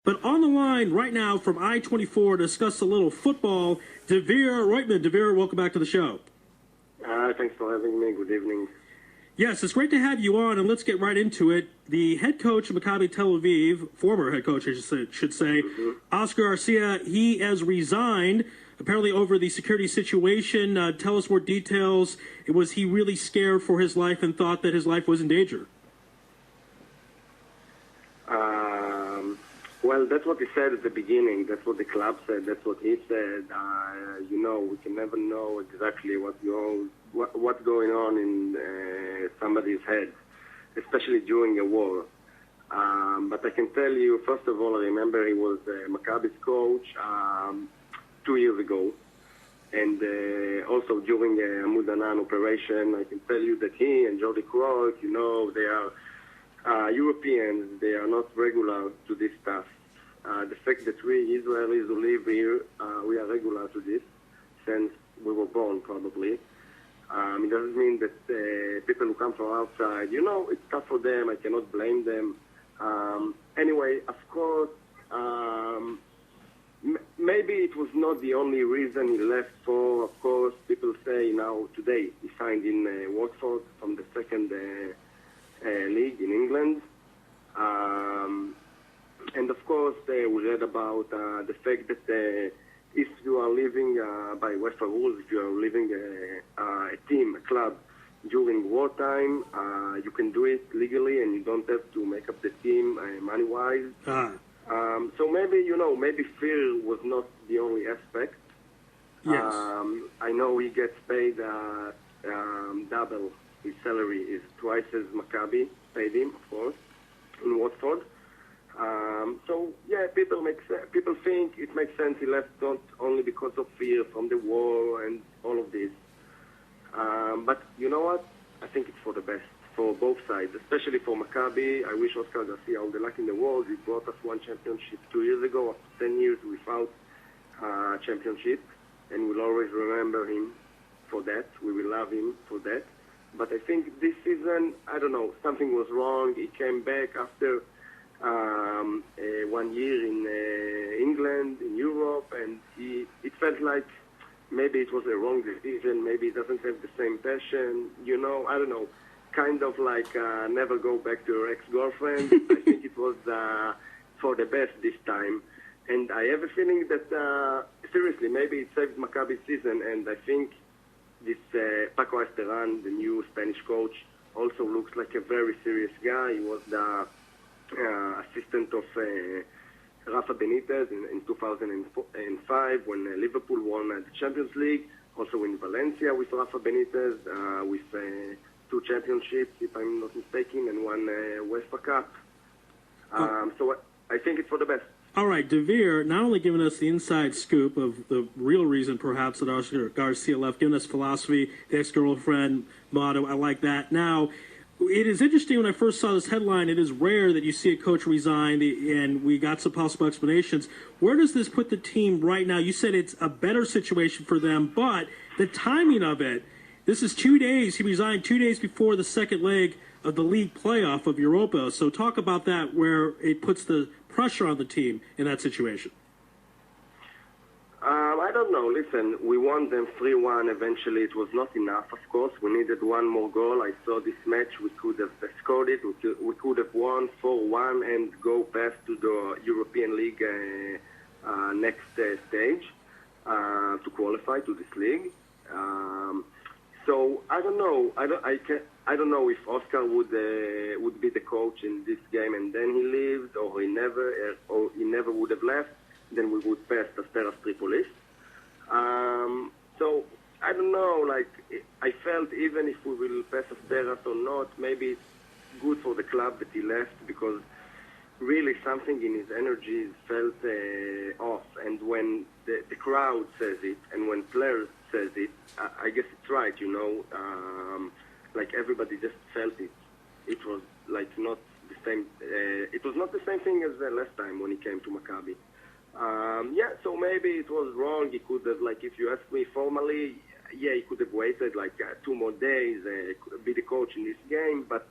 But on the line right now from I24 to discuss a little football, Dvir Roytman. Dvir, welcome back to the show. Thanks for having me. Good evening. Yes, it's great to have you on, and let's get right into it. The head coach of Maccabi Tel-Aviv, former head coach, I should say, Oscar Garcia, he has resigned, apparently over the security situation. Tell us more details. Was he really scared for his life and thought that his life was in danger? Well, that's what he said at the beginning. That's what the club said. That's what he said. We can never know exactly what's going on in somebody's head, especially during a war. But I can tell you, first of all, I remember he was Maccabi's coach 2 years ago. And also during a Amud Anan operation, I can tell you that he and Jordi Kroos, they are Europeans. They are not regular to this stuff. The fact that we Israelis who live here, we are regular to this since we were born, probably. It doesn't mean that people who come from outside, it's tough for them. I cannot blame them. Anyway, of course, maybe it was not the only reason he left for. Of course, people say now today he signed in Watford from the second league in England. And of course, we read about the fact that if you are living by UEFA rules, if you are living a team, a club during wartime, you can do it legally and you don't have to make up the team money-wise. So maybe, maybe fear was not the only aspect. Yes. I know he gets paid double. His salary is twice as Maccabi paid him, of course, in Watford. So yeah, people think it makes sense he left not only because of fear from the war and all of this. But you know what? I think it's for the best for both sides, especially for Maccabi. I wish Oscar Garcia all the luck in the world. He brought us one championship 2 years ago. After 10 years without championship, and we'll always remember him for that. We will love him for that. But I think this season, I don't know, something was wrong. He came back after 1 year in England, in Europe, and it felt like maybe it was a wrong decision. Maybe he doesn't have the same passion. I don't know, kind of like never go back to your ex-girlfriend. I think it was for the best this time. And I have a feeling that, seriously, maybe it saved Maccabi's season, and I think this Paco Esteran, the new Spanish coach, also looks like a very serious guy. He was the assistant of Rafa Benitez in 2005 when Liverpool won the Champions League. Also in Valencia with Rafa Benitez, with 2 championships, if I'm not mistaken, and 1 UEFA Cup. So I think it's for the best. All right, Dvir, not only giving us the inside scoop of the real reason perhaps that Oscar Garcia left, giving us philosophy, the ex-girlfriend motto, I like that. Now, it is interesting when I first saw this headline, it is rare that you see a coach resign, and we got some possible explanations. Where does this put the team right now? You said it's a better situation for them, but the timing of it, this is 2 days. He resigned 2 days before the second leg of the league playoff of Europa. So talk about that, where it puts the pressure on the team in that situation. I don't know. Listen, we won them 3-1 eventually. It was not enough, of course. We needed one more goal. I saw this match. We could have scored it. We could have won 4-1 and go past to the European League next stage to qualify to this league. So I don't know. I don't know if Oscar would be the coach in this game and then he leaves, or he never would have left. Then we would pass Asteras Tripolis. So I don't know. Like, I felt even if we will pass Asteras or not, maybe it's good for the club that he left, because really something in his energy felt off. And when the crowd says it, and when players says it, I guess it's right. Like everybody just felt it. It was like not the same. It was not the same thing as last time when he came to Maccabi. So maybe it was wrong. He could have, like, if you ask me formally, he could have waited like 2 more days, be the coach in this game. But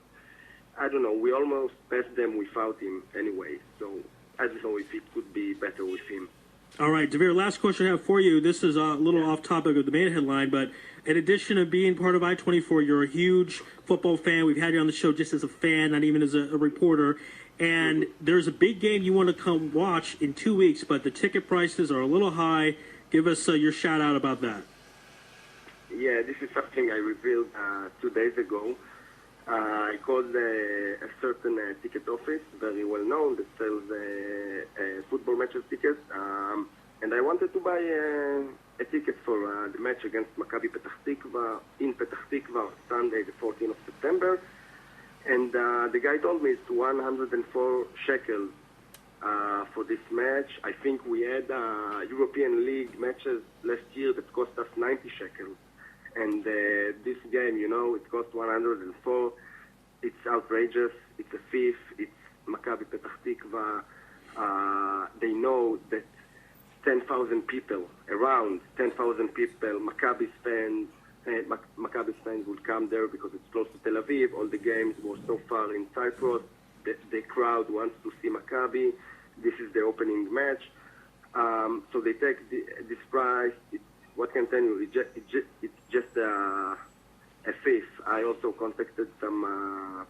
I don't know. We almost passed them without him anyway. So I don't know if it could be better with him. All right, Dvir, last question I have for you. This is a little off topic of the main headline, but in addition to being part of I24, you're a huge football fan. We've had you on the show just as a fan, not even as a reporter. And there's a big game you want to come watch in 2 weeks, but the ticket prices are a little high. Give us your shout out about that. Yeah, this is something I revealed 2 days ago. I called a certain ticket office, very well known, that sells football matches tickets, and I wanted to buy a ticket for the match against Maccabi in Petah Tikva on Sunday, the 14th of September. And the guy told me it's 104 shekels for this match. I think we had European League matches last year that cost us 90 shekels. And this game, it cost 104. It's outrageous. It's a thief. It's Maccabi Petah Tikva. They know that 10,000 people, around 10,000 people, Maccabi fans will come there because it's close to Tel Aviv. All the games were so far in Cyprus. The crowd wants to see Maccabi. This is the opening match. So they take this price. What can I tell you? It's just a thief. I also contacted some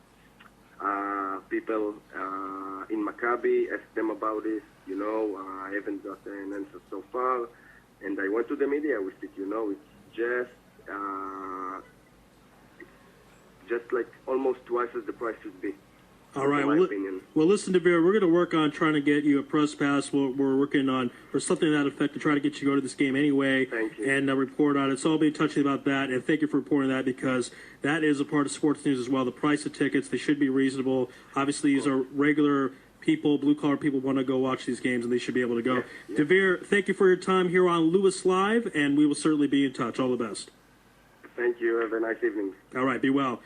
people in Maccabi, asked them about this. I haven't got an answer so far. And I went to the media with it. It's just like almost twice as the price should be. All right. Opinion. Well, listen, Dvir, we're going to work on trying to get you a press pass. We're working on, or something to that effect, to try to get you to go to this game anyway. Thank you. And report on it. So I'll be touching about that. And thank you for reporting that, because that is a part of sports news as well. The price of tickets, they should be reasonable. Obviously, these are regular people, blue-collar people want to go watch these games, and they should be able to go. Yeah. Dvir, thank you for your time here on Louis Live, and we will certainly be in touch. All the best. Thank you. Have a nice evening. All right. Be well.